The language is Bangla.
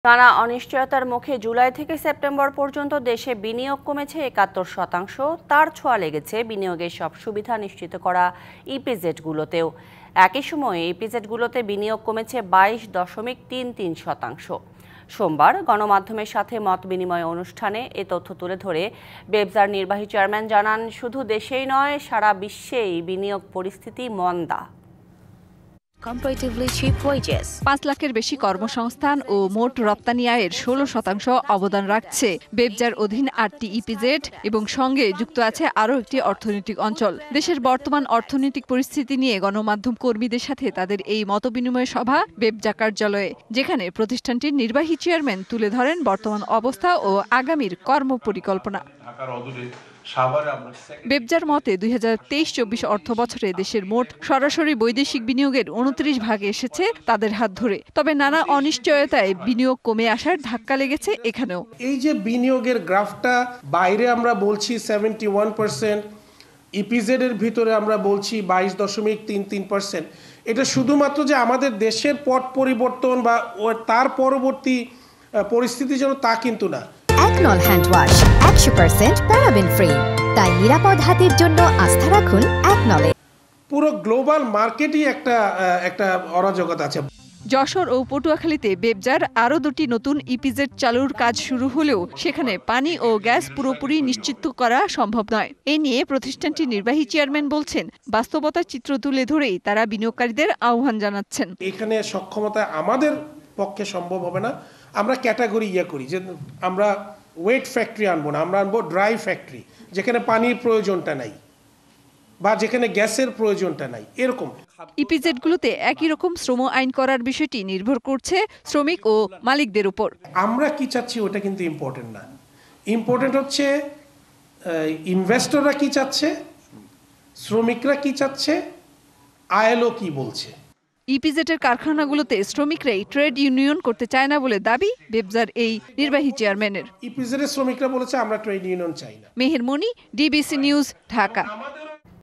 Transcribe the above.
টানা অনিশ্চয়তার মুখে জুলাই থেকে সেপ্টেম্বর পর্যন্ত দেশে বিনিয়োগ কমেছে ৭১%। তার ছোঁয়া লেগেছে বিনিয়োগের সব সুবিধা নিশ্চিত করা ইপিজেডগুলোতেও। একই সময়ে ইপিজেডগুলোতে বিনিয়োগ কমেছে ২২.৩৩%। সোমবার গণমাধ্যমের সাথে মত বিনিময় অনুষ্ঠানে এ তথ্য তুলে ধরে বেবজার নির্বাহী চেয়ারম্যান জানান, শুধু দেশেই নয়, সারা বিশ্বেই বিনিয়োগ পরিস্থিতি মন্দা। ৫ লাখের বেশি কর্মসংস্থান ও মোট রপ্তানি আয়ের ১৬% অবদান রাখছে বেবজার অধীন ৮টি ইপিজেড এবং সঙ্গে যুক্ত আছে আরও একটি অর্থনৈতিক অঞ্চল। দেশের বর্তমান অর্থনৈতিক পরিস্থিতি নিয়ে গণমাধ্যম কর্মীদের সাথে তাদের এই মতবিনিময় সভা বেবজা কার্যালয়ে, যেখানে প্রতিষ্ঠানটির নির্বাহী চেয়ারম্যান তুলে ধরেন বর্তমান অবস্থা ও আগামীর কর্মপরিকল্পনা। বেবজার মতে ২০২৩-২৪ অর্থ বছরে দেশের মোট সরাসরি বৈদেশিক বিনিয়োগের ২৯ ভাগে এসেছে তাদের হাত ধরে। তবে নানা অনিশ্চয়তায় বিনিয়োগ কমে আসার ধাক্কা লেগেছে এখানেও। এই যে বিনিয়োগের গ্রাফটা, বাইরে আমরা বলছি 71%, ইপিজেড এর ভিতরে আমরা বলছি 22.33%। এটা শুধুমাত্র যে আমাদের দেশের পট পরিবর্তন বা তার পরবর্তী পরিস্থিতি যেন তা কিন্তু না। একনল হ্যান্ড ওয়াশ 100% প্যারাবেন ফ্রি, তাই নিরাপদ হাতের জন্য আস্থা রাখুন একনলে। পুরো গ্লোবাল মার্কেটই একটা অরাজকতা আছে। যশোর ও পটুয়াখালীতে বেবজার আরও ২টি নতুন ইপিজেড চালুর কাজ শুরু হলেও সেখানে পানি ও গ্যাস পুরোপুরি নিশ্চিত করা সম্ভব নয়। এ নিয়ে প্রতিষ্ঠানটির নির্বাহী চেয়ারম্যান বলছেন, বাস্তবতার চিত্র তুলে ধরেই তারা বিনিয়োগকারীদের আহ্বান জানাচ্ছেন। এখানে সক্ষমতা আমাদের পক্ষে সম্ভব হবে না। আমরা ক্যাটাগরি করি যে আমরা ওয়েট ফ্যাক্টরি আনবো না, আমরা আনবো ড্রাই ফ্যাক্টরি, যেখানে পানির প্রয়োজনটা নাই বা যেখানে গ্যাসের প্রয়োজনটা নাই, এরকম। ইপিজেডগুলোতে একই রকম শ্রম আইন করার বিষয়টি নির্ভর করছে শ্রমিক ও মালিকদের উপর। আমরা কি চাচ্ছি ওটা কিন্তু ইম্পর্টেন্ট না। ইম্পর্টেন্ট হচ্ছে ইনভেস্টররা কি চাচ্ছে, শ্রমিকরা কি চাচ্ছে, আইএলও কি বলছে। ইপিজেডের কারখানাগুলোতে শ্রমিকরাই ট্রেড ইউনিয়ন করতে চায় না বলে দাবি বেবজার এই নির্বাহী চেয়ারম্যানের। ইপিজেডের শ্রমিকরা বলেছে আমরা ট্রেড ইউনিয়ন চাই না। মেহের মনি, ডিবিসি নিউজ, ঢাকা।